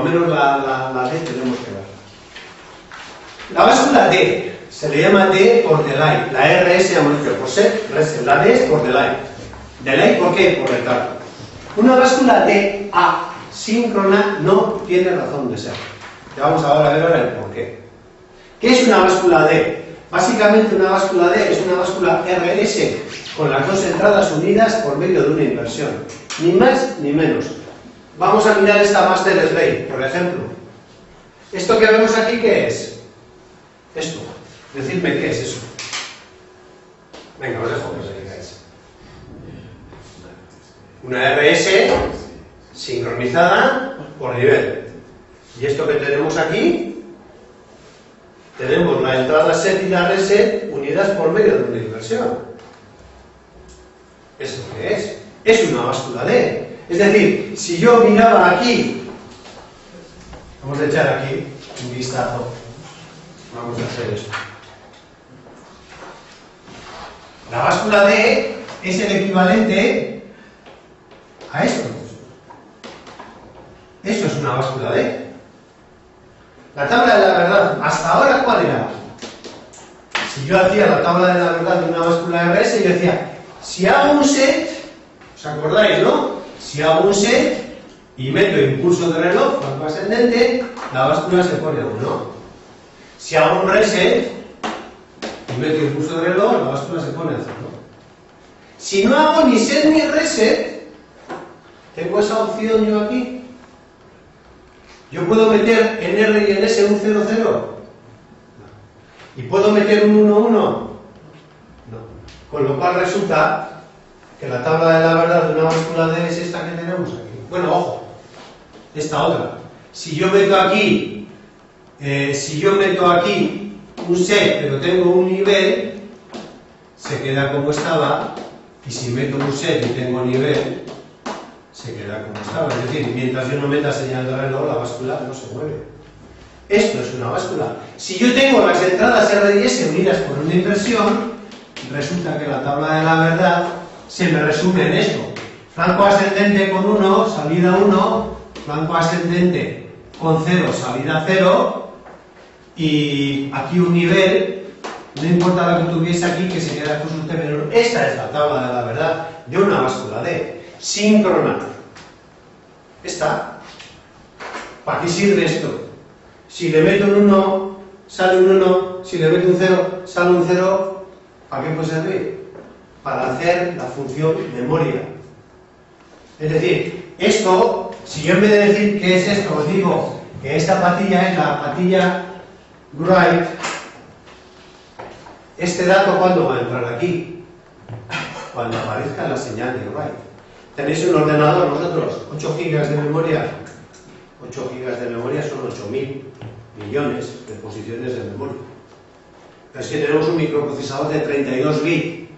menos la D tenemos que verla. La báscula D se le llama D por delay. La RS hemos dicho por set, reset. La D es por delay. ¿Delay por qué? Por retardo. Una báscula D asíncrona no tiene razón de ser. Ya vamos ahora a ver ahora el por qué. ¿Qué es una báscula D? Básicamente una báscula D es una báscula RS con las dos entradas unidas por medio de una inversión. Ni más ni menos. Vamos a mirar esta master slave, por ejemplo. ¿Esto que vemos aquí qué es? Esto. Decidme qué es eso. Venga, os dejo que os digáis. Una RS sincronizada por nivel. Y esto que tenemos aquí, tenemos la entrada set y la reset unidas por medio de una inversión. ¿Esto qué es? Es una báscula D. Es decir, si yo miraba aquí, vamos a echar aquí un vistazo, vamos a hacer esto. La báscula D es el equivalente a esto. Eso es una báscula D. La tabla de la verdad, hasta ahora, ¿cuál era? Si yo hacía la tabla de la verdad de una báscula RS, yo decía, si hago un set, ¿os acordáis, no? Si hago un set y meto impulso de reloj, flanco ascendente, la báscula se pone a 1. Si hago un reset y meto impulso de reloj, la báscula se pone a 0. Si no hago ni set ni reset, tengo esa opción yo aquí. Yo puedo meter en R y en S un 0, 0. ¿Y puedo meter un 1, 1? No. Con lo cual resulta que la tabla de la verdad de una báscula D es esta que tenemos aquí. Bueno, ojo, esta otra. Si yo meto aquí un set, pero tengo un nivel, se queda como estaba. Y si meto un set y tengo nivel, se queda como estaba. Es decir, mientras yo no meta señal de reloj, la báscula no se mueve. Esto es una báscula. Si yo tengo las entradas R y S unidas por una inversión, resulta que la tabla de la verdad se me resume en esto. Flanco ascendente con 1, salida 1, flanco ascendente con 0, salida 0, y aquí un nivel, no importa lo que tuviese aquí, que se queda con su T menor. Esta es la tabla de la verdad de una báscula D, síncrona. Esta. ¿Para qué sirve esto? Si le meto un 1, sale un 1, si le meto un 0, sale un 0, ¿para qué puede servir? Para hacer la función memoria. Es decir, esto, si yo en vez de decir qué es esto, os digo que esta patilla es la patilla write, este dato ¿cuándo va a entrar aquí? Cuando aparezca la señal de write. Tenéis un ordenador, vosotros, 8 gigas de memoria. 8 gigas de memoria son 8.000 millones de posiciones de memoria. Pero es que tenemos un microprocesador de 32 bits.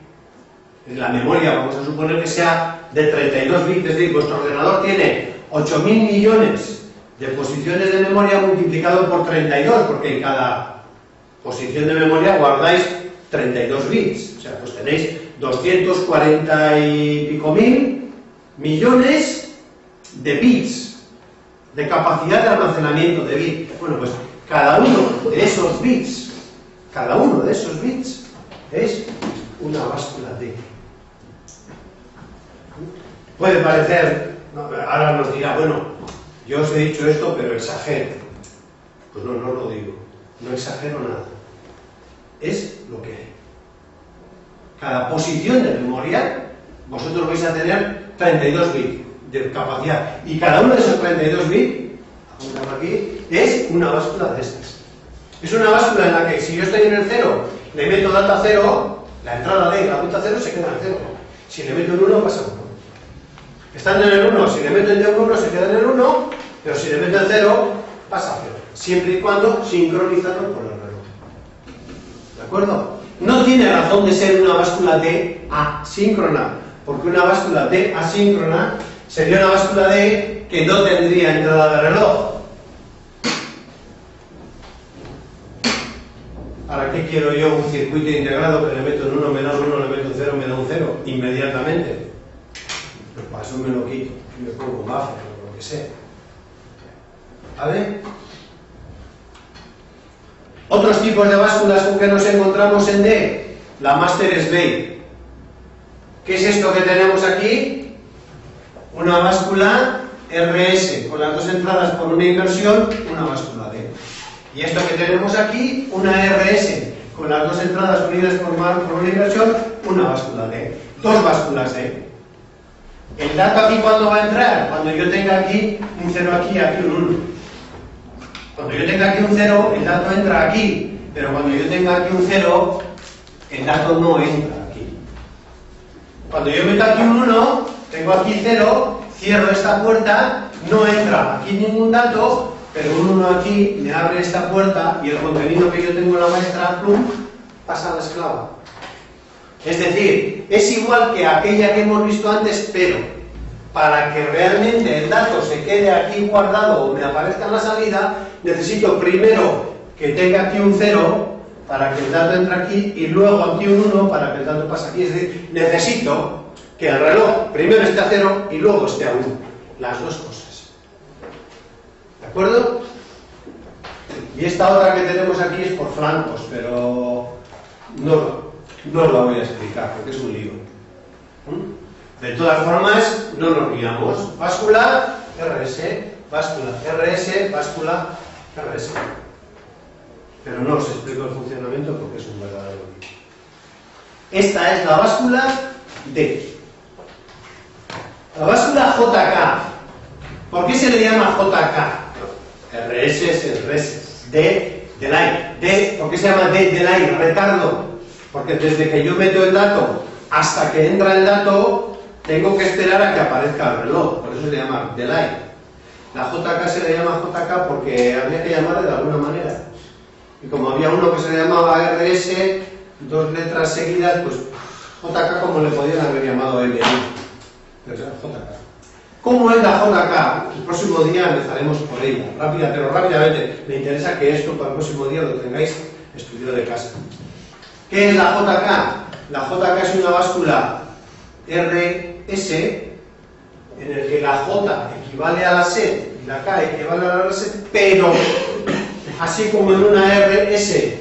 La memoria, vamos a suponer que sea de 32 bits, es decir, vuestro ordenador tiene 8.000 millones de posiciones de memoria multiplicado por 32, porque en cada posición de memoria guardáis 32 bits. O sea, pues tenéis 240 y pico mil millones de bits, de capacidad de almacenamiento de bits. Bueno, pues cada uno de esos bits es una báscula D. Puede parecer, ahora nos dirá, bueno, yo os he dicho esto, pero exagero. Pues no, no lo digo, no exagero nada. Es lo que hay. Cada posición de memoria, vosotros vais a tener 32 bits de capacidad. Y cada uno de esos 32 bits, apuntamos aquí, es una báscula de estas. Es una báscula en la que si yo estoy en el 0, le meto data 0, la entrada D y la ruta 0 se queda en 0. Si le meto en 1, pasa 1. Estando en el 1, si le meto en D1, se queda en el 1, pero si le meto en 0, pasa 0. Siempre y cuando sincronizado por el reloj. ¿De acuerdo? No tiene razón de ser una báscula D asíncrona, porque una báscula D asíncrona sería una báscula D que no tendría entrada de reloj. ¿Para qué quiero yo un circuito integrado que le meto en 1 menos 1, le meto en 0, me da un 0 inmediatamente? Pues para eso me lo quito y me pongo un buffer o lo que sea. ¿vale? Otros tipos de básculas con que nos encontramos en D, la Master Slave. ¿Qué es esto que tenemos aquí? Una báscula RS, con las dos entradas por una inversión, una báscula D. Y esto que tenemos aquí, una RS, con las dos entradas unidas por una inversión, una báscula D. Dos básculas D. ¿El dato aquí cuándo va a entrar? Cuando yo tenga aquí un 0 aquí un 1. Cuando yo tenga aquí un 0, el dato entra aquí. Pero cuando yo tenga aquí un 0, el dato no entra aquí. Cuando yo meto aquí un 1, tengo aquí 0, cierro esta puerta, no entra aquí ningún dato, pero un 1 aquí me abre esta puerta y el contenido que yo tengo en la maestra, plum, pasa a la esclava. Es decir, es igual que aquella que hemos visto antes, pero para que realmente el dato se quede aquí guardado o me aparezca en la salida, necesito primero que tenga aquí un 0 para que el dato entre aquí y luego aquí un 1 para que el dato pase aquí. Es decir, necesito que el reloj primero esté a 0 y luego esté a 1. Las dos cosas. ¿De acuerdo? Y esta otra que tenemos aquí es por flancos, pero no os la voy a explicar porque es un lío. De todas formas, no nos guiamos. Báscula, RS, báscula, RS, báscula, RS. Pero no os explico el funcionamiento porque es un verdadero lío. Esta es la báscula D. La báscula JK. ¿Por qué se le llama JK? RS es el RS. D, delay. D, ¿por qué se llama D, delay? Retardo. Porque desde que yo meto el dato hasta que entra el dato, tengo que esperar a que aparezca el reloj. Por eso se le llama delay. La JK se le llama JK porque había que llamarle de alguna manera. Y como había uno que se le llamaba RS, dos letras seguidas, pues JK como le podían haber llamado M1. Pero era JK. ¿Cómo es la JK? El próximo día empezaremos por ella. Pero rápidamente. Me interesa que esto para el próximo día lo tengáis estudiado de casa. ¿Qué es la JK? La JK es una báscula RS en el que la J equivale a la S y la K equivale a la S, pero así como en una RS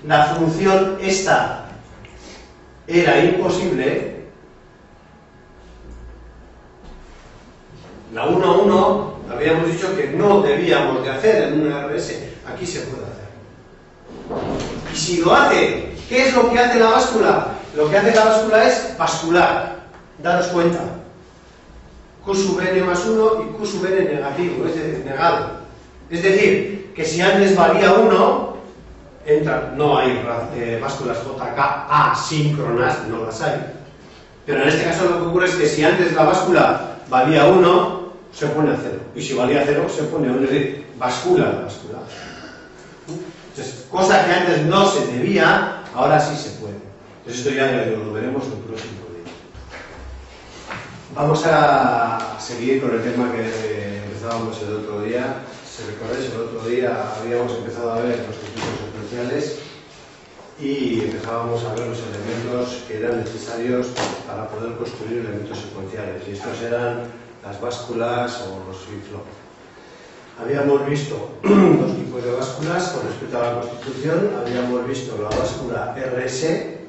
la función esta era imposible, la 1-1 habíamos dicho que no debíamos de hacer en una RS, aquí se puede hacer. Y si lo hace, ¿qué es lo que hace la báscula? Lo que hace la báscula es bascular. Daros cuenta. Q sub n más 1 y Q sub n negativo, es decir, negado. Es decir, que si antes valía 1, no hay básculas JK asíncronas, no las hay. Pero en este caso lo que ocurre es que si antes la báscula valía 1, se pone a 0. Y si valía 0, se pone a 1. Es decir, bascula la báscula. Entonces, cosa que antes no se debía, ahora sí se puede. Entonces esto ya lo veremos el próximo día. Vamos a seguir con el tema que empezábamos el otro día. Si recordáis, el otro día habíamos empezado a ver los circuitos secuenciales y empezábamos a ver los elementos que eran necesarios para poder construir elementos secuenciales. Y estos eran las básculas o los flip-flop. Habíamos visto dos tipos de básculas con respecto a la constitución. Habíamos visto la báscula RS,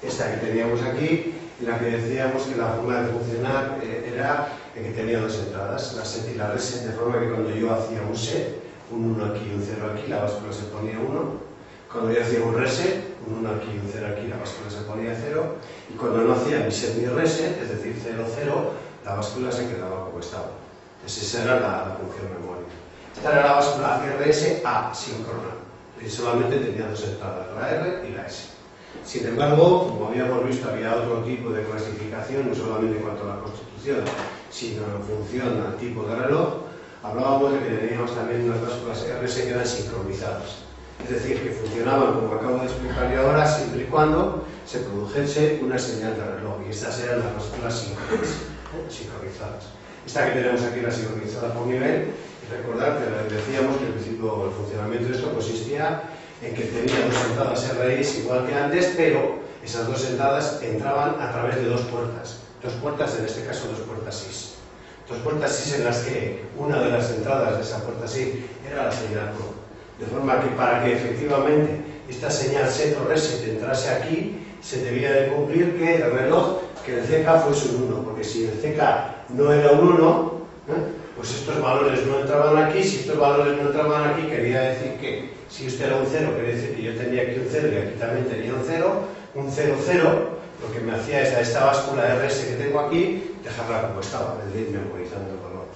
esta que teníamos aquí, en la que decíamos que la forma de funcionar era que tenía dos entradas, la RS, de forma que cuando yo hacía un set, un 1 aquí y un 0 aquí, la báscula se ponía 1. Cuando yo hacía un reset, un 1 aquí y un 0 aquí, la báscula se ponía 0. Y cuando no hacía ni set ni reset, es decir, 0, 0, la báscula se quedaba como estaba. Entonces esa era la función memoria. Esta era la báscula RS asíncrona, que solamente tenía dos entradas, la R y la S. Sin embargo, como habíamos visto, había otro tipo de clasificación, no solamente en cuanto a la constitución, sino en función al tipo de reloj. Hablábamos de que teníamos también unas básculas RS que eran sincronizadas. Es decir, que funcionaban, como acabo de explicar yo ahora, siempre y cuando se produjese una señal de reloj. Y estas eran las básculas sincronizadas. Esta que tenemos aquí, la sincronizada por nivel, y recordar que decíamos que el principio, el funcionamiento de esto consistía en que tenía dos entradas RS igual que antes, pero esas dos entradas entraban a través de dos puertas en este caso dos puertas SIS. Dos puertas SIS en las que una de las entradas de esa puerta SIS era la señal CLOCK. De forma que para que efectivamente esta señal set o reset entrase aquí, se debía de cumplir que el reloj, que el CK fuese un 1, porque si el CK no era un 1, pues estos valores no entraban aquí. Si estos valores no entraban aquí, quería decir que si esto era un 0, quería decir que yo tenía aquí un 0 y aquí también tenía un 0, un 0, 0, lo que me hacía es a esta báscula RS que tengo aquí, dejarla como estaba, es decir, memorizando el valor.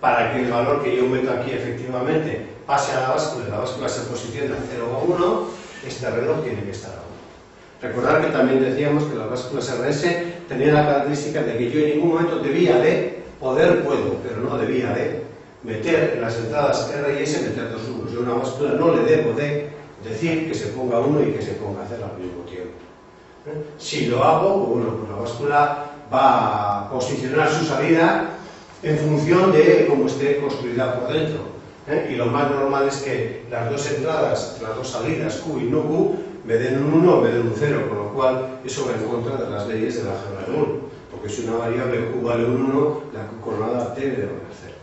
Para que el valor que yo meto aquí efectivamente pase a la báscula se posicione a 0 o a 1, este reloj tiene que estar a 1. Recordad que también decíamos que las básculas RS tenían la característica de que yo en ningún momento debía de, puedo, pero no debía de, meter en las entradas R y S, meter dos unos. Yo a una báscula no le debo de decir que se ponga 1 y que se ponga 0 al mismo tiempo. Si lo hago, bueno, pues la báscula va a posicionar su salida en función de cómo esté construida por dentro. Y lo más normal es que las dos entradas, las dos salidas, Q y no Q, me den un 1 o me den un 0, con lo cual eso va en contra de las leyes de la álgebra de Moore, porque si una variable Q vale un 1, la Q coordenada T debe valer 0.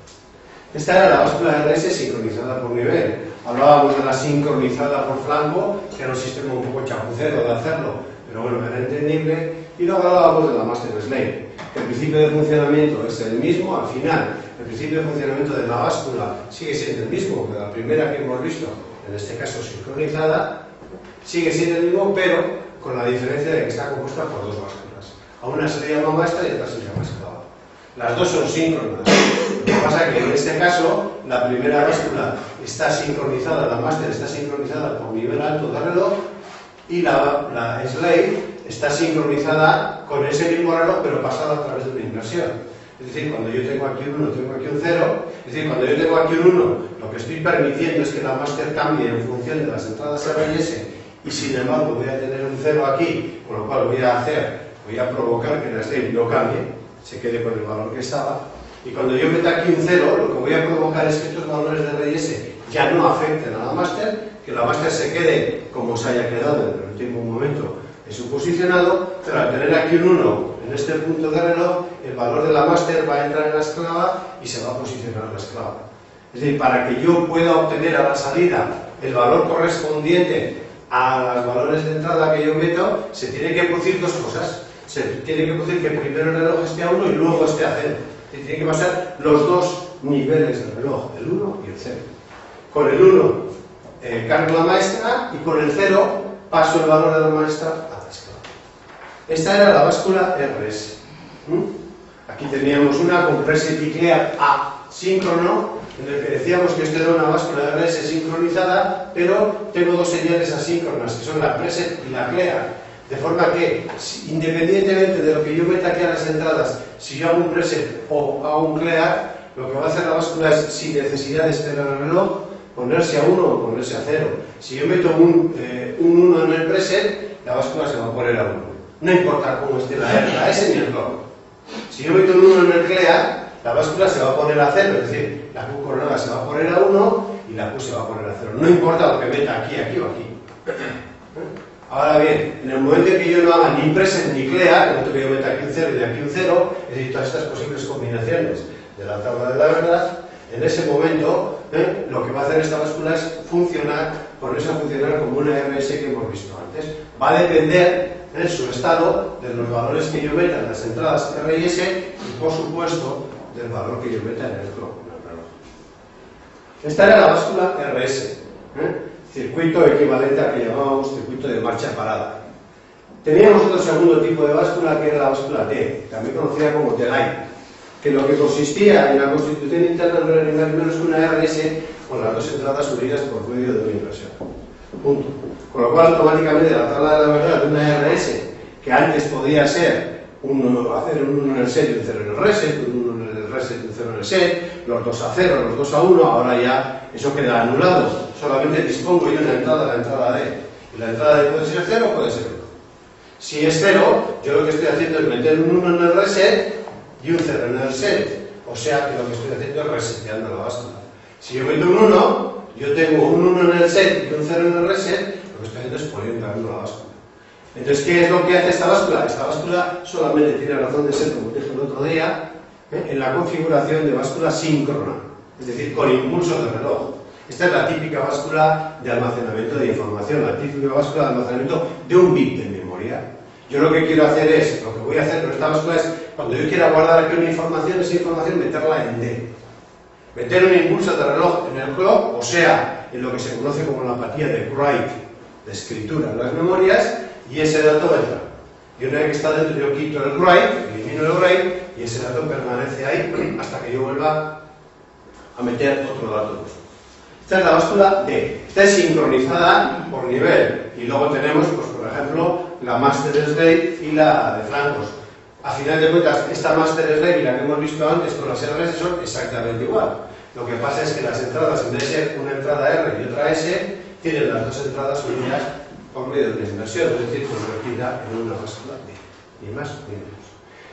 Esta era la báscula RS sincronizada por nivel. Hablábamos de la sincronizada por flanco, que era un sistema un poco chapucero de hacerlo, pero bueno, era entendible. Y luego hablábamos de la master slave. El principio de funcionamiento es el mismo, al final el principio de funcionamiento de la báscula sigue siendo el mismo que la primera que hemos visto, en este caso sincronizada, sigue siendo el mismo, pero con la diferencia de que está compuesta por dos básculas. A una se le llama maestra y a otra se le llama esclava. Las dos son síncronas. Lo que pasa es que en este caso la primera báscula está sincronizada, la master está sincronizada por nivel alto de reloj, y la slave está sincronizada con ese mismo reloj, pero pasada a través de una inversión. Es decir, cuando yo tengo aquí un 1, tengo aquí un 0. Es decir, cuando yo tengo aquí un 1, lo que estoy permitiendo es que la master cambie en función de las entradas R y S, y sin embargo voy a tener un 0 aquí, con lo cual voy a provocar que la slave no cambie, se quede con el valor que estaba. Y cuando yo meta aquí un 0, lo que voy a provocar es que estos valores de R y S ya no afecten a la master, que la master se quede como se haya quedado en el último momento en su posicionado, pero al tener aquí un 1 en este punto de reloj, el valor de la master va a entrar en la esclava y se va a posicionar en la esclava. Es decir, para que yo pueda obtener a la salida el valor correspondiente a los valores de entrada que yo meto, se tienen que producir dos cosas. Se tiene que producir que primero el reloj esté a 1 y luego esté a 0. Tiene que pasar los dos niveles del reloj, el 1 y el 0. Con el 1 cargo la maestra y con el 0 paso el valor de la maestra a la esclava. Esta era la báscula RS. Aquí teníamos una con preset y clear asíncrono, en el que decíamos que esto era una báscula RS sincronizada, pero tengo dos señales asíncronas, que son la preset y la clear. De forma que, independientemente de lo que yo meta aquí a las entradas, si yo hago un preset o hago un clear, lo que va a hacer la báscula es, sin necesidad de esperar el reloj, ponerse a 1 o ponerse a 0. Si yo meto un 1 en el preset, la báscula se va a poner a 1. No importa cómo esté la R, la S ni el clock. Si yo meto un 1 en el clear, la báscula se va a poner a 0, es decir, la Q coordenada se va a poner a 1 y la Q se va a poner a 0. No importa lo que meta aquí, aquí o aquí. Ahora bien, en el momento en que yo no haga ni preset ni clear, en el momento que yo meta aquí un 0 y de aquí un 0, es decir, todas estas posibles combinaciones de la tabla de la verdad, en ese momento lo que va a hacer esta báscula es funcionar, ponerse a funcionar como una RS que hemos visto antes. Va a depender en su estado de los valores que yo meta en las entradas R y S y, por supuesto, del valor que yo meta en el clock, en el reloj. Esta era la báscula RS, circuito equivalente al que llamábamos circuito de marcha parada. Teníamos otro segundo tipo de báscula que era la báscula T, también conocida como T-line, que lo que consistía en la constitución interna no era ni más menos que una RS con las dos entradas unidas por medio de una inversión. Punto. Con lo cual, automáticamente, la tabla de la verdad de una RS, que antes podía ser hacer un 1 en el set y un 0 en el reset, un 1 en el reset y un 0 en el set, los dos a 0, los dos a 1, ahora ya eso queda anulado. Solamente dispongo yo una entrada, la entrada D. Y la entrada D puede ser 0 o puede ser 1. Si es 0, yo lo que estoy haciendo es meter un 1 en el reset y un 0 en el set. O sea que lo que estoy haciendo es reseteando la báscula. Si yo meto un 1, yo tengo un 1 en el set y un 0 en el reset, lo que estoy haciendo es poniendo a 1 la báscula. Entonces, ¿qué es lo que hace esta báscula? Esta báscula solamente tiene razón de ser, como dije el otro día, en la configuración de báscula síncrona, es decir, con impulso de reloj. Esta es la típica báscula de almacenamiento de información, la típica báscula de almacenamiento de un bit de memoria. Yo lo que quiero hacer es, lo que voy a hacer con esta báscula es, cuando yo quiera guardar aquí una información, esa información meterla en D. Meter un impulso de reloj en el clock, o sea, en lo que se conoce como la apatía de write, de escritura en las memorias, y ese dato entra. Y una vez que está dentro, yo quito el write, elimino el write, y ese dato permanece ahí hasta que yo vuelva a meter otro dato. Esta es la báscula D. Esta es sincronizada por nivel. Y luego tenemos, pues, por ejemplo, la master slave y la de flancos. A final de cuentas, esta master slave y la que hemos visto antes con las RS son exactamente igual. Lo que pasa es que las entradas, en vez de ser una entrada R y otra S, tienen las dos entradas unidas por medio de una inversión, es decir, convertida en una báscula D. Ni más ni menos.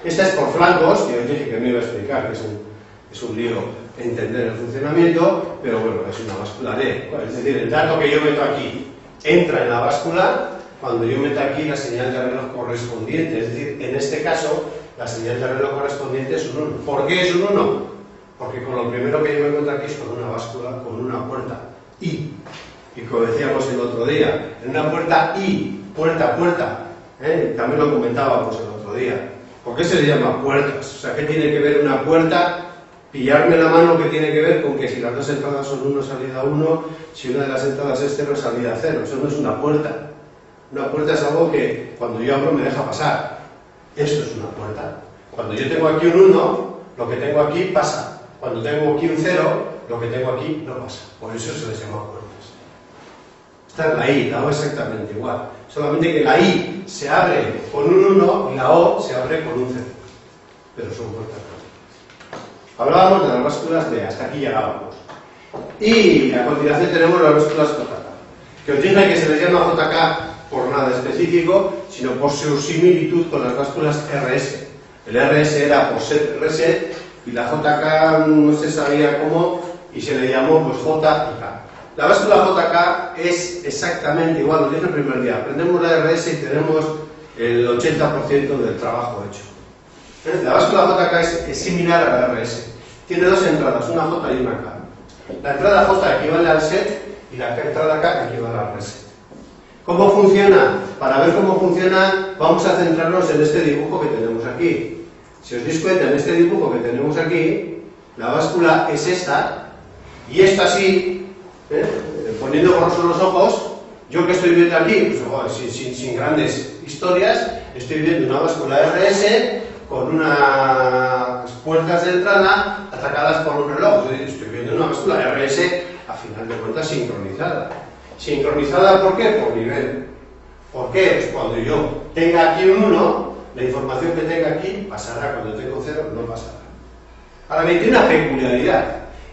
Esta es por flancos, que os dije que me iba a explicar, que es un lío entender el funcionamiento, pero bueno, es una báscula D. Es decir, el dato que yo meto aquí entra en la báscula cuando yo meto aquí la señal de reloj correspondiente. Es decir, en este caso, la señal de reloj correspondiente es un 1. ¿Por qué es un 1? Porque con lo primero que yo me encuentro aquí es con una báscula, con una puerta I. Y como decíamos el otro día, en una puerta I, puerta, también lo comentábamos el otro día. ¿Por qué se le llama puertas? O sea, ¿qué tiene que ver una puerta? Pillarme la mano, que tiene que ver con que si las dos entradas son 1, salida 1, si una de las entradas es 0, salida 0. Eso no es una puerta. Una puerta es algo que cuando yo abro me deja pasar. Esto es una puerta. Cuando yo tengo aquí un 1, lo que tengo aquí pasa. Cuando tengo aquí un 0, lo que tengo aquí no pasa. Por eso se les llama puertas. Esta es la I, la O exactamente igual. Solamente que la I se abre con un 1 y la O se abre con un 0. Pero son puertas. Hablábamos de las básculas D, hasta aquí llegábamos. Y a continuación tenemos las básculas JK, que os dije que se les llama JK por nada específico, sino por su similitud con las básculas RS. El RS era por set reset y la JK no se sabía cómo y se le llamó pues J y K. La báscula JK es exactamente igual, lo dije el primer día. Aprendemos la RS y tenemos el 80% del trabajo hecho. La báscula JK es similar a la RS. Tiene dos entradas, una J y una K. La entrada J equivale al set y la entrada K equivale al reset. ¿Cómo funciona? Para ver cómo funciona, vamos a centrarnos en este dibujo que tenemos aquí. Si os dais cuenta, en este dibujo que tenemos aquí, la báscula es esta, y esta así, poniendo borrosos los ojos, yo que estoy viendo aquí, pues, joder, sin grandes historias, estoy viendo una báscula RS con unas puertas de entrada atacadas por un reloj. Estoy viendo una báscula RS, a final de cuentas, sincronizada. ¿Sincronizada por qué? Por nivel. ¿Por qué? Pues cuando yo tenga aquí un 1, la información que tenga aquí pasará, cuando tengo 0 no pasará. Ahora bien, tiene una peculiaridad.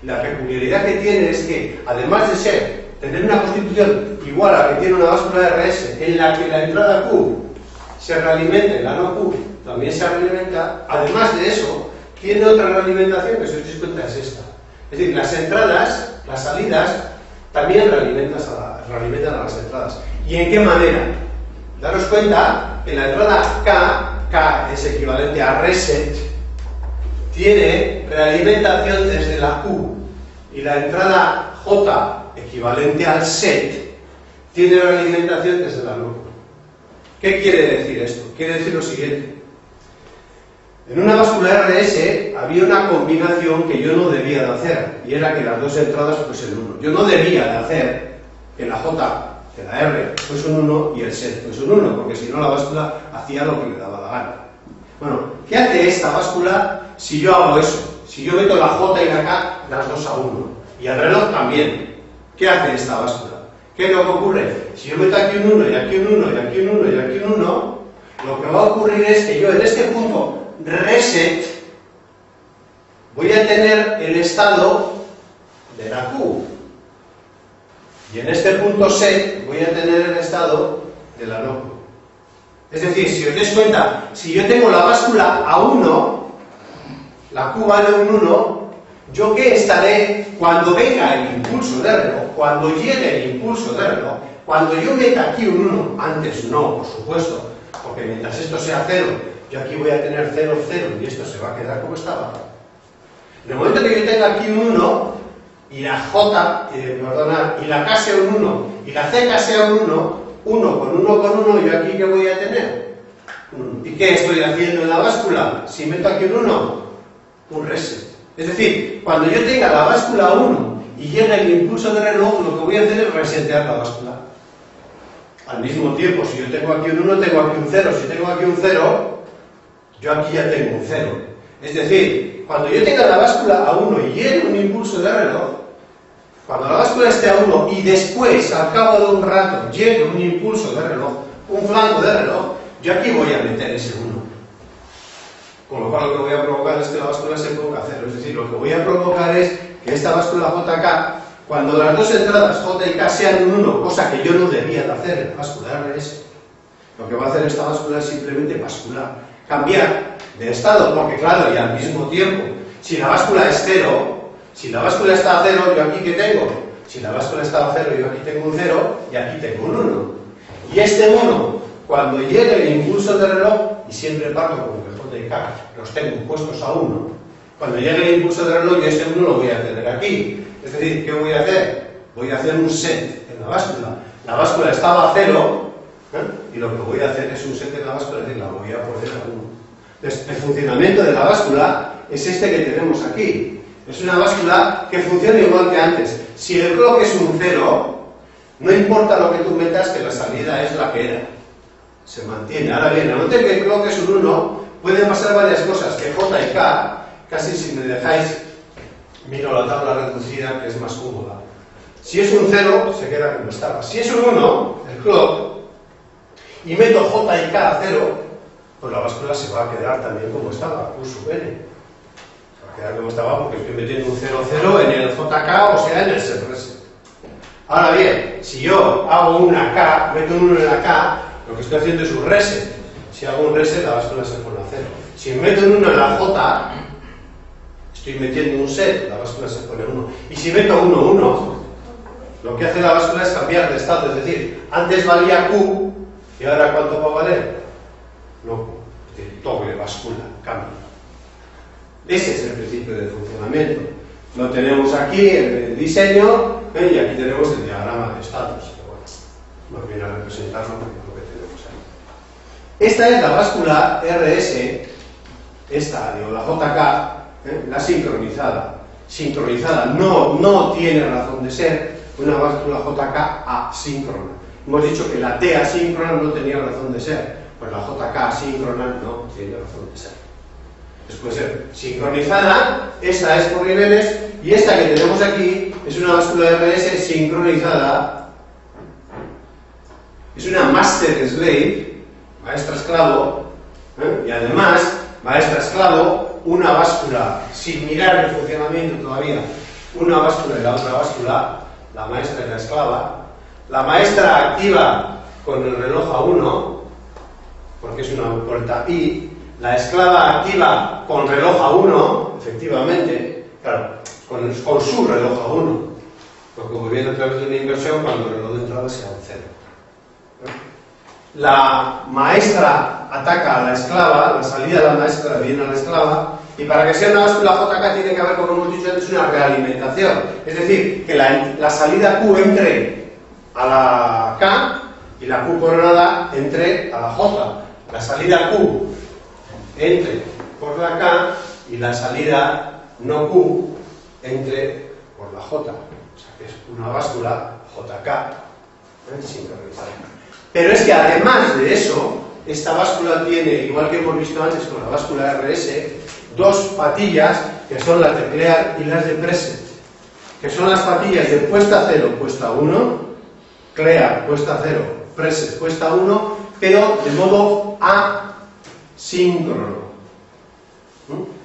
La peculiaridad que tiene es que, además de tener una constitución igual a la que tiene una báscula RS, en la que la entrada Q se realimenta y la no Q también se realimenta, además de eso, tiene otra realimentación que, si os dais cuenta, es esta. Es decir, las entradas, las salidas, también realimentan a las entradas. ¿Y en qué manera? Daros cuenta que la entrada K es equivalente a reset, tiene realimentación desde la Q, y la entrada J, equivalente al set, tiene realimentación desde la no. ¿Qué quiere decir esto? Quiere decir lo siguiente. En una báscula RS había una combinación que yo no debía de hacer, y era que las dos entradas fuesen 1. Yo no debía de hacer que la J, que la R, fuese un 1 y el set fuese un 1, porque si no la báscula hacía lo que le daba la gana. Bueno, ¿qué hace esta báscula si yo hago eso? Si yo meto la J y la K, las dos a 1. Y el reloj también. ¿Qué hace esta báscula? ¿Qué es lo que ocurre? Si yo meto aquí un 1 y aquí un 1 y aquí un 1 y aquí un 1, lo que va a ocurrir es que yo en este punto reset voy a tener el estado de la Q, y en este punto set voy a tener el estado de la no Q. Es decir, si os dais cuenta, si yo tengo la báscula a 1, la Q vale un 1, ¿yo qué estaré cuando venga el impulso de reloj? Cuando llegue el impulso de reloj, cuando yo meta aquí un 1, antes no, por supuesto, porque mientras esto sea 0, yo aquí voy a tener 0, 0 y esto se va a quedar como estaba. En el momento que yo tenga aquí un 1, y la J, y la K sea un 1, y la CK sea un 1, 1 con 1 con 1, ¿yo aquí qué voy a tener? ¿Y qué estoy haciendo en la báscula? Si meto aquí un 1, un reset. Es decir, cuando yo tenga la báscula a 1 y llegue el impulso de reloj, lo que voy a hacer es resetear la báscula. Al mismo tiempo, si yo tengo aquí un 1, tengo aquí un 0. Si tengo aquí un 0, yo aquí ya tengo un 0. Es decir, cuando yo tenga la báscula a 1 y llegue un impulso de reloj, cuando la báscula esté a 1 y después, al cabo de un rato, llegue un impulso de reloj, un flanco de reloj, yo aquí voy a meter ese 1. Con lo cual lo que voy a provocar es que la báscula se ponga a 0. Es decir, lo que voy a provocar es que esta báscula JK, cuando las dos entradas J y K sean un 1, cosa que yo no debía de hacer en la báscula RS, lo que va a hacer esta báscula es simplemente bascular, cambiar de estado, porque claro, y al mismo tiempo, si la báscula es 0, si la báscula está a 0, yo aquí ¿qué tengo? Si la báscula está a 0, yo aquí tengo un 0 y aquí tengo un 1. Y este 1, cuando llegue el impulso de reloj, y siempre parto con que J y K los tengo puestos a 1, cuando llegue el impulso de reloj, yo este 1 lo voy a tener aquí. Es decir, ¿qué voy a hacer? Voy a hacer un set en la báscula. La báscula estaba a 0, y lo que voy a hacer es un set en la báscula, es decir, la voy a poner a 1. Entonces, el funcionamiento de la báscula es este que tenemos aquí. Es una báscula que funciona igual que antes. Si el clock es un 0, no importa lo que tú metas, que la salida es la que era. Se mantiene. Ahora bien, al momento que el clock es un 1, pueden pasar varias cosas, que J y K, casi si me dejáis, miro la tabla reducida, que es más cómoda. Si es un 0, se queda como estaba. Si es un 1, el clock, y meto J y K a 0, pues la báscula se va a quedar también como estaba, Q sub N. Se va a quedar como estaba porque estoy metiendo un 0, 0 en el JK, o sea, en el set reset. Ahora bien, si yo hago una K, meto un 1 en la K, lo que estoy haciendo es un reset. Si hago un reset, la báscula se pone a 0. Si meto un 1 en la J, estoy metiendo un set, la báscula se pone 1. Y si meto 1, 1, lo que hace la báscula es cambiar de estado. Es decir, antes valía Q, y ahora ¿cuánto va a valer? No Q. Es decir, doble bascula, cambia. Ese es el principio del funcionamiento. Lo tenemos aquí en el diseño, y aquí tenemos el diagrama de estados. Pero bueno, nos viene a representarlo porque es lo que tenemos ahí. Esta es la báscula RS, esta, digo, la JK, la sincronizada. Sincronizada no tiene razón de ser una báscula JK asíncrona. Hemos dicho que la T asíncrona no tenía razón de ser, pues la JK asíncrona no tiene razón de ser. Entonces puede ser sincronizada, esta es por niveles, y esta que tenemos aquí es una báscula RS sincronizada, es una master slave, maestra esclavo, y además, maestra esclavo, una báscula, sin mirar el funcionamiento todavía, una báscula y la otra báscula, la maestra y la esclava. La maestra activa con el reloj a 1, porque es una puerta I. La esclava activa con reloj a 1, efectivamente, claro, con su reloj a 1, porque muy bien a través de una inversión cuando el reloj de entrada sea un 0. La maestra ataca a la esclava, la salida de la maestra viene a la esclava, y para que sea una báscula JK tiene que haber, como hemos dicho antes, una realimentación. Es decir, que la salida Q entre a la K y la Q coronada entre a la J. La salida Q entre por la K y la salida no Q entre por la J. O sea que es una báscula JK sincronizada. Pero es que además de eso, esta báscula tiene, igual que hemos visto antes con la báscula RS, dos patillas que son las de clear y las de preset, que son las patillas de puesta 0, puesta 1, clear, puesta 0, preset, puesta 1, pero de modo asíncrono.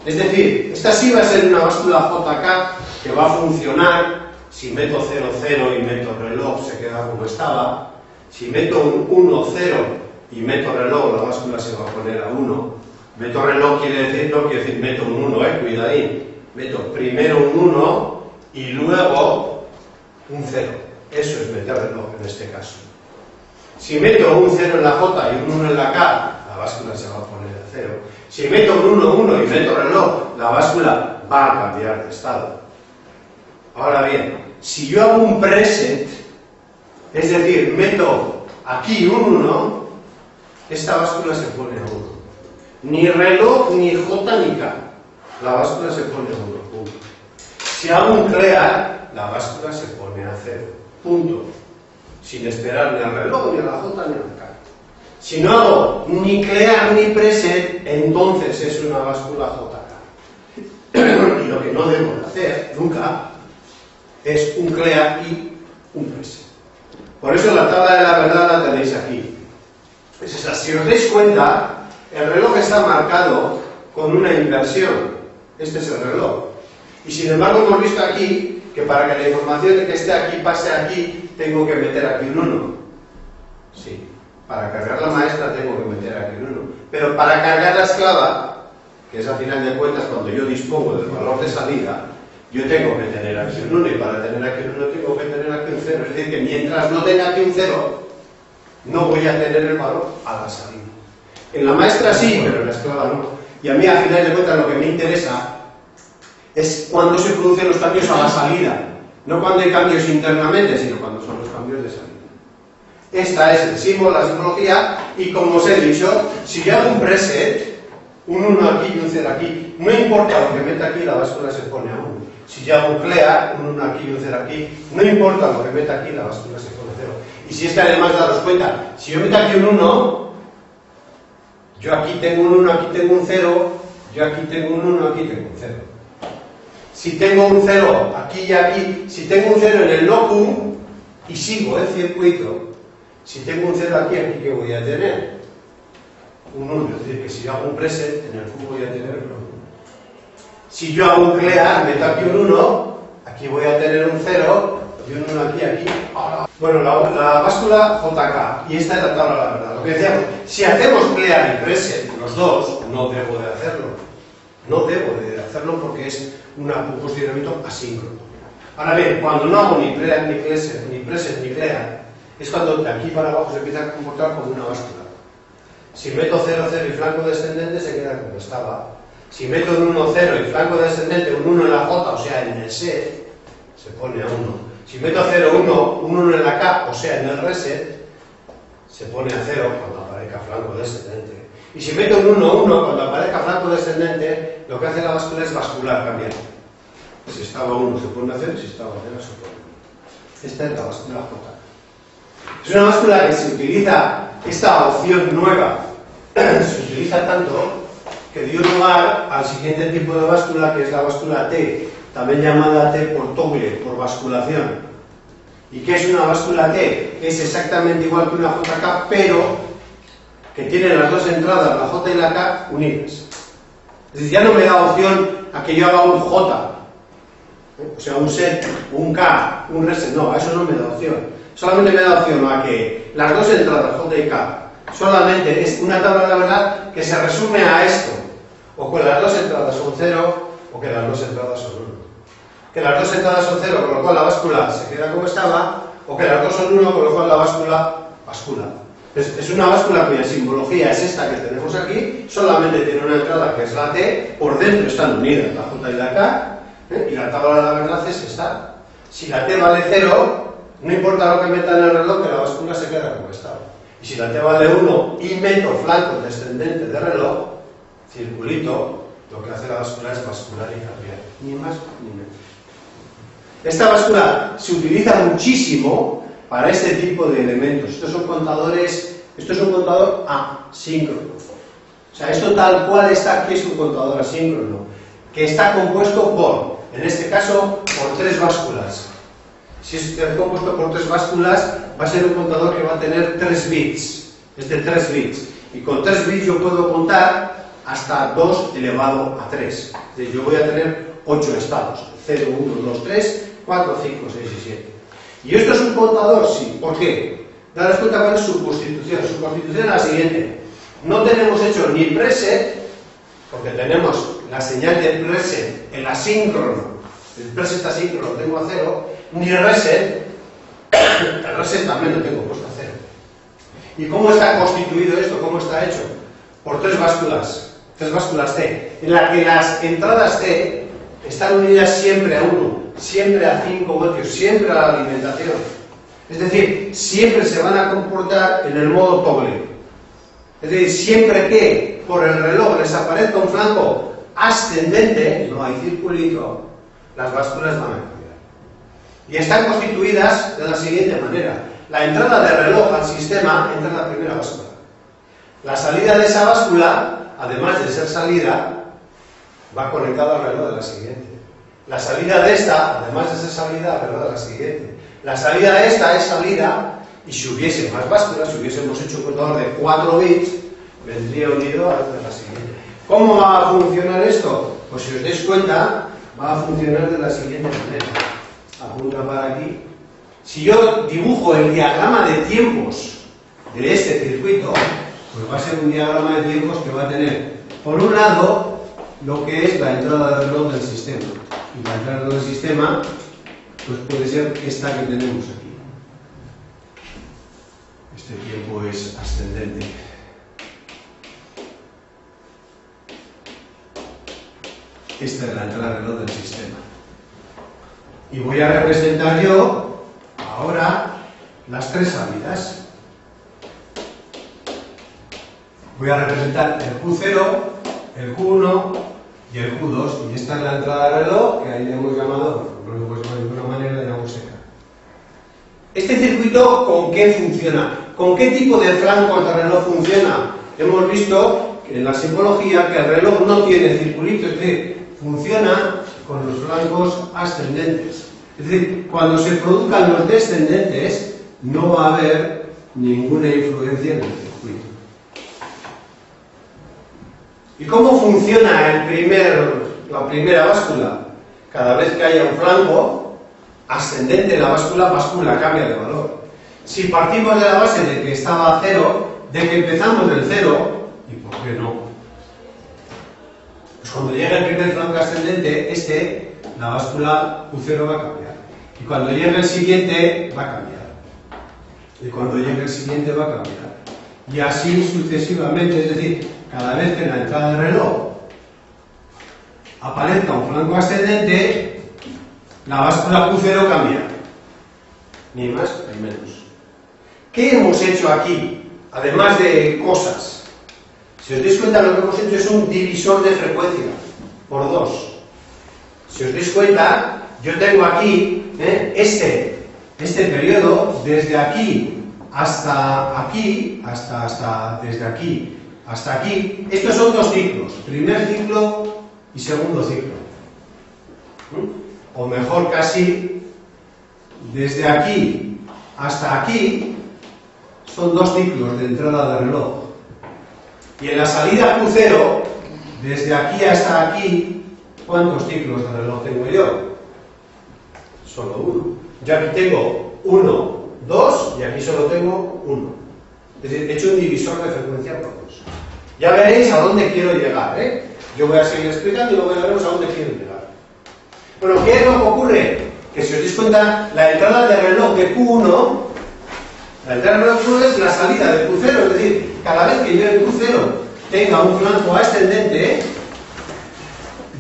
Es decir, esta sí va a ser una báscula JK que va a funcionar. Si meto 0, 0 y meto reloj, se queda como estaba. Si meto un 1, 0 y meto reloj, la báscula se va a poner a 1. Meto reloj no quiere decir meto un 1, cuidadín. Meto primero un 1 y luego un 0. Eso es meter reloj en este caso. Si meto un 0 en la J y un 1 en la K, la báscula se va a poner a 0. Si meto un 1, 1 y meto reloj, la báscula va a cambiar de estado. Ahora bien, si yo hago un preset, es decir, meto aquí un 1, esta báscula se pone a 1. Ni reloj, ni J, ni K. La báscula se pone a 1, punto. Si hago un clear, la báscula se pone a 0, punto. Sin esperar ni al reloj, ni a la J, ni a la K. Si no hago ni clear ni preset, entonces es una báscula JK. Y lo que no debo de hacer, nunca, es un clear y un preset. Por eso la tabla de la verdad la tenéis aquí. Es esa. Si os dais cuenta, el reloj está marcado con una inversión. Este es el reloj. Y sin embargo hemos visto aquí que para que la información que esté aquí pase aquí, tengo que meter aquí un 1. Sí. Para cargar la maestra tengo que meter aquí un 1. Pero para cargar la esclava, que es a final de cuentas cuando yo dispongo del valor de salida, yo tengo que tener aquí un 1, y para tener aquí un 1 tengo que tener aquí un 0. Es decir, que mientras no tenga aquí un 0, no voy a tener el valor a la salida. En la maestra sí, pero en la esclava no. Y a mí, a final de cuentas, lo que me interesa es cuando se producen los cambios a la salida. No cuando hay cambios internamente, sino cuando son los cambios de salida. Esta es el símbolo, la simbología, y como os he dicho, si yo hago un preset, un 1 aquí y un 0 aquí, no importa lo que meta aquí, la báscula se pone a 1. Si yo hago un clear, un 1 aquí y un 0 aquí, no importa lo que meta aquí, la báscula se pone a 0. Y si es que además daros cuenta, si yo meto aquí un 1, yo aquí tengo un 1, aquí tengo un 0, yo aquí tengo un 1, aquí tengo un 0. Si tengo un 0 aquí y aquí, si tengo un 0 en el locum y sigo el circuito, si tengo un 0 aquí, aquí ¿qué voy a tener? Un 1, es decir, que si yo hago un preset, en el cubo voy a tener un 1. Si yo hago un clear, meto aquí un 1, aquí voy a tener un 0, y un 1 aquí, aquí. Bueno, la báscula JK, y esta es la tabla de la verdad. Lo que decíamos, si hacemos clear y preset, los dos, no debo de hacerlo. No debo de hacerlo porque es un posicionamiento asíncrono. Ahora bien, cuando no hago ni clear, ni preset, ni clear, es cuando de aquí para abajo se empieza a comportar como una báscula. Si meto 0, 0 y flanco descendente, se queda como estaba. Si meto un 1, 0 y flanco descendente, un 1 en la J, o sea, en el set, se pone a 1. Si meto 0, 1, un 1 en la K, o sea, en el reset, se pone a 0 cuando aparezca flanco descendente. Y si meto un 1, 1, cuando aparezca flanco descendente, lo que hace la báscula es bascular, cambiar. Si estaba 1 se pone a 0, si estaba 0 se pone a 1. Esta es la báscula J. Es una báscula que se utiliza, esta opción nueva, se utiliza tanto que dio lugar al siguiente tipo de báscula, que es la báscula T, también llamada T por toggle, por basculación. ¿Y qué es una báscula T? Es exactamente igual que una JK, pero que tiene las dos entradas, la J y la K, unidas. Es decir, ya no me da opción a que yo haga un J, o sea, un set, un K, un reset, no, a eso no me da opción. Solamente me da opción a que las dos entradas, J y K, solamente es una tabla de la verdad que se resume a esto, o que las dos entradas son 0, o que las dos entradas son 1. Que las dos entradas son 0, con lo cual la báscula se queda como estaba, o que las dos son 1, con lo cual la báscula bascula. Es una báscula cuya simbología es esta que tenemos aquí, solamente tiene una entrada que es la T, por dentro están unidas la J y la K, y la tabla de la verdad es esta. Si la T vale 0, no importa lo que meta en el reloj, que la báscula se queda como estaba. Y si la T vale 1 y meto flanco descendente de reloj, circulito, lo que hace la báscula es bascular y cambiar. Ni más ni menos. Esta báscula se utiliza muchísimo para este tipo de elementos. Estos son contadores, esto es un contador asíncrono. O sea, esto tal cual está aquí es un contador asíncrono, que está compuesto por, en este caso, por 3 básculas. Si está compuesto por 3 básculas, va a ser un contador que va a tener 3 bits. Es de 3 bits. Y con 3 bits yo puedo contar hasta 2 elevado a 3. Es decir, yo voy a tener 8 estados. 0, 1, 2, 3, 4, 5, 6 y 7. ¿Y esto es un contador? Sí. ¿Por qué? Daros cuenta cuál es su constitución. Su constitución es la siguiente. No tenemos hecho ni preset, porque tenemos la señal de preset, el asíncrono. El preset asíncrono lo tengo a 0, ni reset, el reset también lo tengo puesto a 0. ¿Y cómo está constituido esto? ¿Cómo está hecho? Por 3 básculas T, en la que las entradas T, están unidas siempre a 1, siempre a 5 voltios, siempre a la alimentación. Es decir, siempre se van a comportar en el modo toggle. Es decir, siempre que por el reloj les aparezca un flanco ascendente, no hay circulito, las básculas van a cambiar. Y están constituidas de la siguiente manera. La entrada de reloj al sistema entra en la primera báscula. La salida de esa báscula, además de ser salida, va conectada al reloj de la siguiente. La salida de esta, además de ser salida, al reloj de la siguiente. La salida de esta es salida, y si hubiese más básculas, si hubiésemos hecho un contador de 4 bits, vendría unido a la siguiente. ¿Cómo va a funcionar esto? Pues si os dais cuenta, va a funcionar de la siguiente manera. Apunta para aquí. Si yo dibujo el diagrama de tiempos de este circuito, pues va a ser un diagrama de tiempos que va a tener, por un lado, lo que es la entrada de reloj del sistema. Y la entrada del sistema, pues puede ser esta que tenemos aquí. Este tiempo es ascendente. Esta es la entrada de reloj del sistema. Y voy a representar yo ahora las 3 salidas. Voy a representar el Q0, el Q1 y el Q2. Y esta es la entrada de reloj que ahí le hemos llamado, no lo hemos llamado de ninguna manera, le llamamos seca. ¿Este circuito con qué funciona? ¿Con qué tipo de flancos de reloj funciona? Hemos visto en la simbología que el reloj no tiene circulitos, es decir, funciona con los flancos ascendentes. Es decir, cuando se produzcan los descendentes, no va a haber ninguna influencia en el circuito. ¿Y cómo funciona la primera báscula? Cada vez que haya un flanco ascendente en la báscula cambia de valor. Si partimos de la base de que estaba a 0, de que empezamos del 0, ¿y por qué no? Pues cuando llegue el primer flanco ascendente, la báscula Q0 va a cambiar. Y cuando llegue el siguiente, va a cambiar. Y cuando llegue el siguiente, va a cambiar. Y así sucesivamente, es decir, cada vez que en la entrada del reloj aparezca un flanco ascendente, la báscula Q0 cambia. Ni más ni menos. ¿Qué hemos hecho aquí? Además de cosas. Si os dais cuenta, lo que hemos hecho es un divisor de frecuencia por 2. Si os dais cuenta, yo tengo aquí este periodo desde aquí hasta aquí, desde aquí hasta aquí. Estos son 2 ciclos, primer ciclo y segundo ciclo. O mejor casi, desde aquí hasta aquí son 2 ciclos de entrada de reloj. Y en la salida Q0, desde aquí hasta aquí, ¿cuántos ciclos de reloj tengo yo? Solo 1. Yo aquí tengo 1, 2 y aquí solo tengo 1. Es decir, he hecho un divisor de frecuencia por 2. Ya veréis a dónde quiero llegar, ¿eh? Yo voy a seguir explicando y luego veremos a dónde quiero llegar. Bueno, ¿qué es lo que ocurre? Que si os dais cuenta, la entrada de reloj de Q1, la entrada de reloj de Q1 es la salida de Q0, es decir, cada vez que yo en Q0 tenga un flanco ascendente,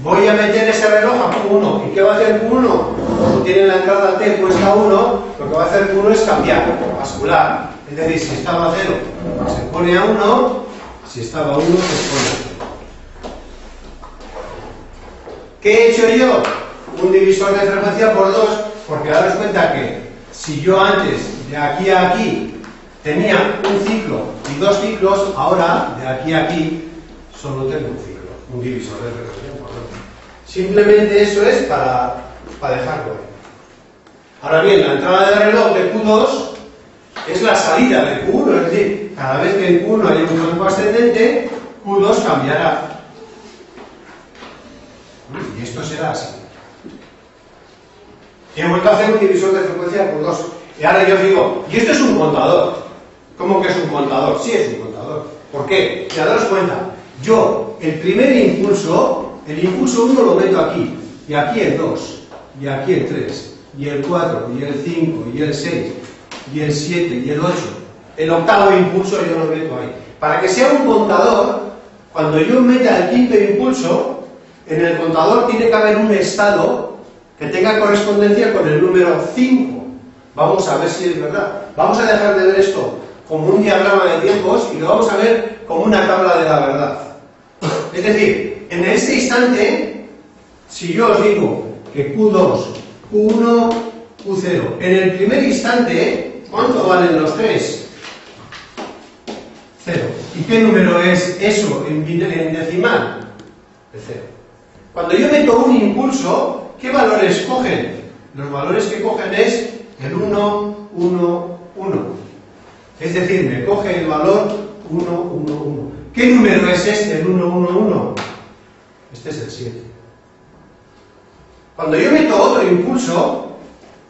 voy a meter ese reloj a Q1. ¿Y qué va a hacer Q1? Como tiene la entrada T puesta a 1, lo que va a hacer Q1 es cambiar, bascular. Es decir, si estaba a 0, se pone a 1, si estaba a 1, se pone a 0. ¿Qué he hecho yo? Un divisor de frecuencia por 2, porque daros cuenta que si yo antes de aquí a aquí tenía un ciclo y 2 ciclos, ahora de aquí a aquí solo tengo un ciclo, un divisor de frecuencia por 2. Simplemente eso es para dejarlo ahí. Ahora bien, la entrada de reloj de Q2 es la salida de Q1, es decir, cada vez que en Q1 haya un flanco ascendente, Q2 cambiará. Y esto será así. He vuelto a hacer un divisor de frecuencia por 2. Y ahora yo os digo, ¿y esto es un contador? ¿Cómo que es un contador? Sí, es un contador. ¿Por qué? Si daros cuenta, yo, el primer impulso, el impulso 1 lo meto aquí, y aquí el 2, y aquí el 3, y el 4, y el 5, y el 6, y el 7, y el 8. El octavo impulso yo lo meto ahí. Para que sea un contador, cuando yo meta el quinto impulso, En el contador tiene que haber un estado que tenga correspondencia con el número 5. Vamos a ver si es verdad. Vamos a dejar de ver esto como un diagrama de tiempos y lo vamos a ver como una tabla de la verdad. Es decir, en este instante, si yo os digo que Q2, Q1, Q0, en el primer instante, ¿cuánto valen los tres? 0. ¿Y qué número es eso en decimal? De 0. Cuando yo meto un impulso, ¿qué valores cogen? Los valores que cogen es el 1, 1, 1. Es decir, me coge el valor 1, 1, 1. ¿Qué número es este, el 1, 1, 1? Este es el 7. Cuando yo meto otro impulso,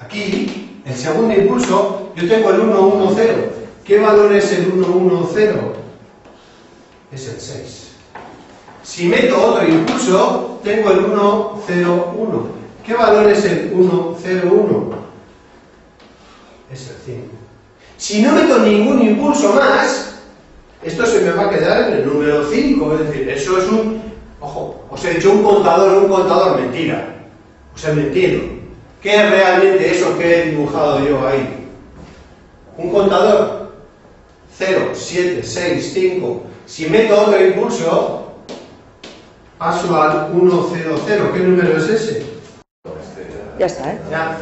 aquí, el segundo impulso, yo tengo el 1, 1, 0. ¿Qué valor es el 1, 1, 0? Es el 6. Si meto otro impulso, tengo el 1, 0, 1. ¿Qué valor es el 1, 0, 1? Es el 5. Si no meto ningún impulso más, esto se me va a quedar en el número 5. Es decir, eso es un... Ojo, os he dicho un contador, mentira. Os he mentido. ¿Qué es realmente eso que he dibujado yo ahí? Un contador. 0, 7, 6, 5. Si meto otro impulso, paso al 1, 0, 0. ¿Qué número es ese? Ya está, ¿eh? Ya.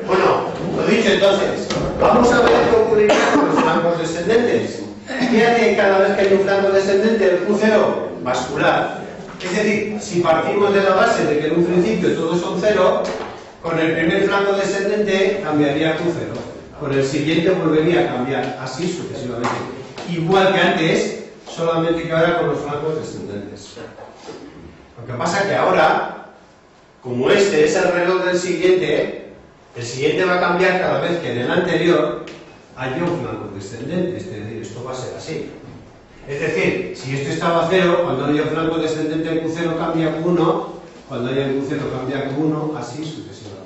Bueno, lo dicho entonces, vamos a ver qué ocurrirá con los flancos descendentes. ¿Qué hace cada vez que hay un flanco descendente? El Q0, bascular. Es decir, si partimos de la base de que en un principio todos son 0, con el primer flanco descendente cambiaría Q0. Con el siguiente volvería a cambiar, así sucesivamente. Igual que antes, solamente que ahora con los flancos descendentes. Lo que pasa es que ahora, como este es el reloj del siguiente, el siguiente va a cambiar cada vez que en el anterior haya un flanco descendente. Es decir, esto va a ser así. Es decir, si esto estaba 0, cuando haya un flanco descendente en Q0 cambia Q1, cuando haya en Q0 cambia Q1, así sucesivamente.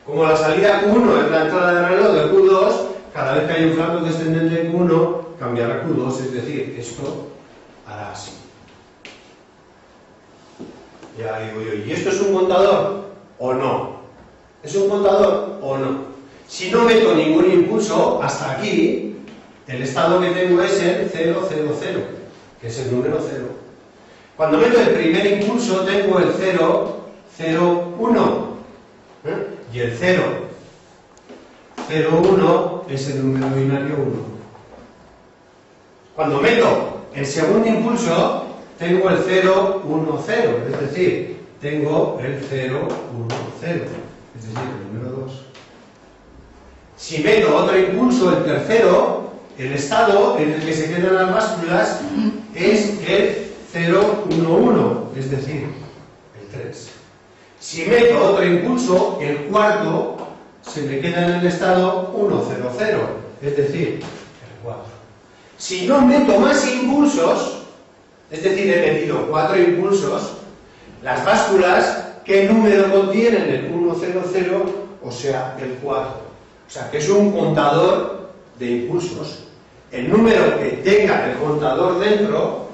Como la salida Q1 es la entrada del reloj del Q2, cada vez que haya un flanco descendente en Q1, cambiará Q2, es decir, esto hará así. Ya digo yo, ¿y esto es un contador o no? ¿Es un contador o no? Si no meto ningún impulso hasta aquí, el estado que tengo es el 0, 0, 0, que es el número 0. Cuando meto el primer impulso, tengo el 0, 0, 1. Y el 0, 0, 1 es el número binario 1. Cuando meto el segundo impulso, tengo el 0, 1, 0. Es decir, tengo el 0, 1, 0. Es decir, el número 2. Si meto otro impulso, el tercero, el estado en el que se quedan las básculas es el 0, 1, 1, es decir, el 3. Si meto otro impulso, el cuarto se me queda en el estado 1, 0, 0, es decir, el 4. Si no meto más impulsos, es decir, he metido 4 impulsos, las básculas, ¿qué número contienen el 1, 0, 0? O sea, el 4. O sea, que es un contador de impulsos. El número que tenga el contador dentro,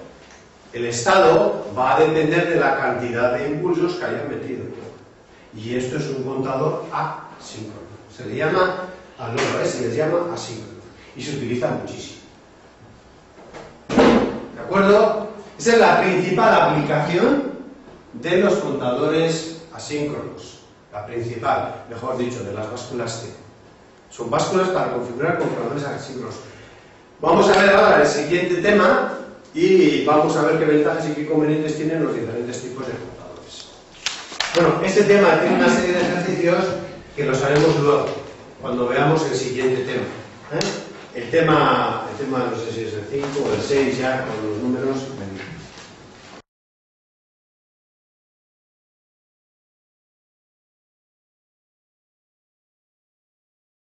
el estado, va a depender de la cantidad de impulsos que hayan metido. Y esto es un contador asíncrono. Se le llama, al otro se les llama asíncrono. Y se utiliza muchísimo. ¿De acuerdo? Esa es la principal aplicación de los contadores asíncronos. La principal, mejor dicho, de las básculas T. Son básculas para configurar contadores asíncronos. Vamos a ver ahora el siguiente tema y vamos a ver qué ventajas y qué inconvenientes tienen los diferentes tipos de contadores. Bueno, este tema tiene una serie de ejercicios que los haremos luego, cuando veamos el siguiente tema. El tema no sé si es el 5 o el 6 ya, con los números.